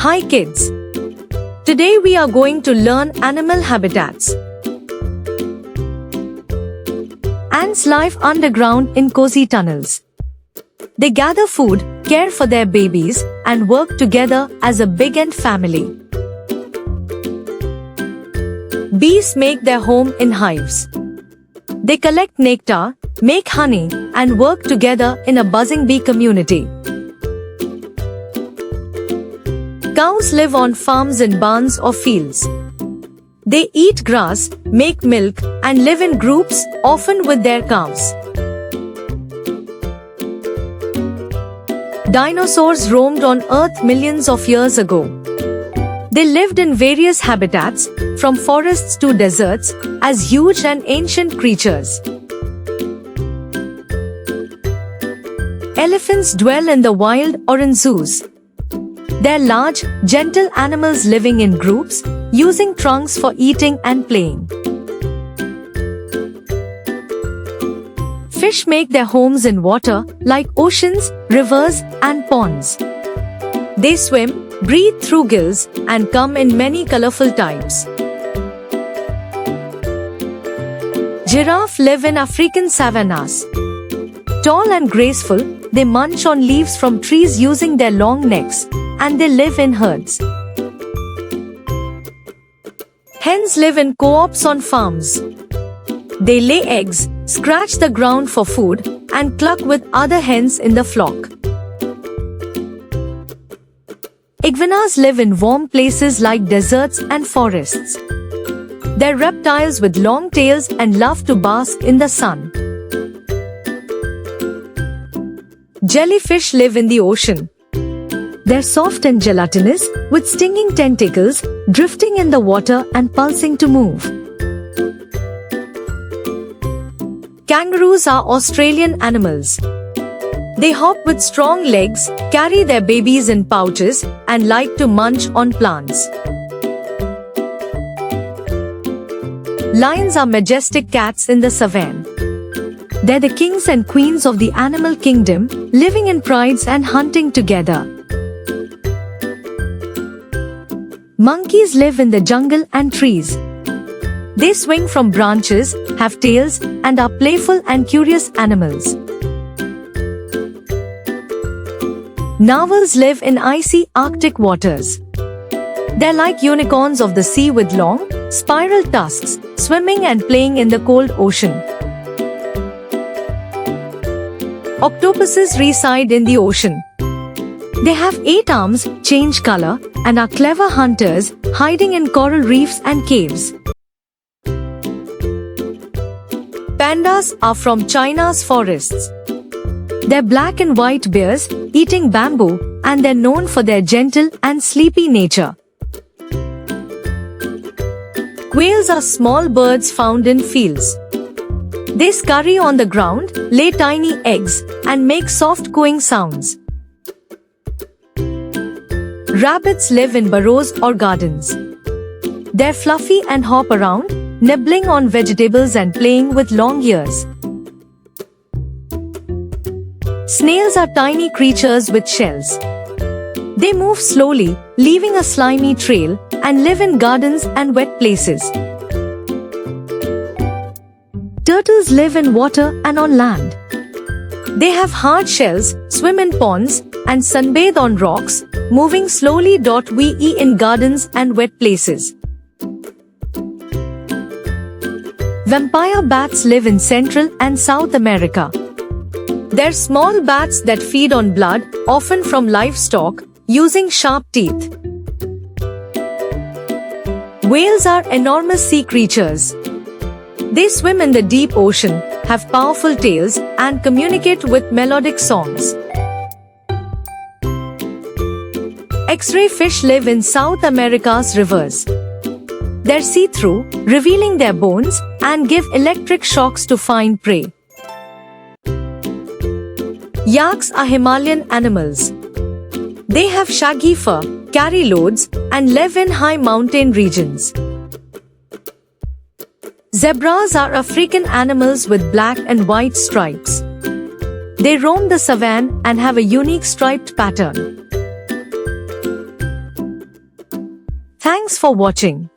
Hi kids! Today we are going to learn animal habitats. Ants live underground in cozy tunnels. They gather food, care for their babies, and work together as a big ant family. Bees make their home in hives. They collect nectar, make honey, and work together in a buzzing bee community. Cows live on farms in barns or fields. They eat grass, make milk, and live in groups, often with their calves. Dinosaurs roamed on Earth millions of years ago. They lived in various habitats, from forests to deserts, as huge and ancient creatures. Elephants dwell in the wild or in zoos. They're large, gentle animals living in groups, using trunks for eating and playing. Fish make their homes in water, like oceans, rivers, and ponds. They swim, breathe through gills, and come in many colorful types. Giraffe live in African savannas. Tall and graceful, they munch on leaves from trees using their long necks, and they live in herds. Hens live in co-ops on farms. They lay eggs, scratch the ground for food, and cluck with other hens in the flock. Iguanas live in warm places like deserts and forests. They're reptiles with long tails and love to bask in the sun. Jellyfish live in the ocean. They're soft and gelatinous, with stinging tentacles, drifting in the water and pulsing to move. Kangaroos are Australian animals. They hop with strong legs, carry their babies in pouches, and like to munch on plants. Lions are majestic cats in the savannah. They're the kings and queens of the animal kingdom, living in prides and hunting together. Monkeys live in the jungle and trees. They swing from branches, have tails, and are playful and curious animals. Narwhals live in icy Arctic waters. They're like unicorns of the sea with long, spiral tusks, swimming and playing in the cold ocean. Octopuses reside in the ocean. They have 8 arms, change color, and are clever hunters, hiding in coral reefs and caves. Pandas are from China's forests. They're black and white bears, eating bamboo, and they're known for their gentle and sleepy nature. Quails are small birds found in fields. They scurry on the ground, lay tiny eggs, and make soft cooing sounds. Rabbits live in burrows or gardens. They're fluffy and hop around, nibbling on vegetables and playing with long ears. Snails are tiny creatures with shells. They move slowly, leaving a slimy trail, and live in gardens and wet places. Turtles live in water and on land. They have hard shells, swim in ponds, and sunbathe on rocks, moving slowly. We in gardens and wet places. Vampire bats live in Central and South America. They're small bats that feed on blood, often from livestock, using sharp teeth. Whales are enormous sea creatures. They swim in the deep ocean, have powerful tails, and communicate with melodic songs. X-ray fish live in South America's rivers. They're see-through, revealing their bones, and give electric shocks to find prey. Yaks are Himalayan animals. They have shaggy fur, carry loads, and live in high mountain regions. Zebras are African animals with black and white stripes. They roam the savanna and have a unique striped pattern. Thanks for watching.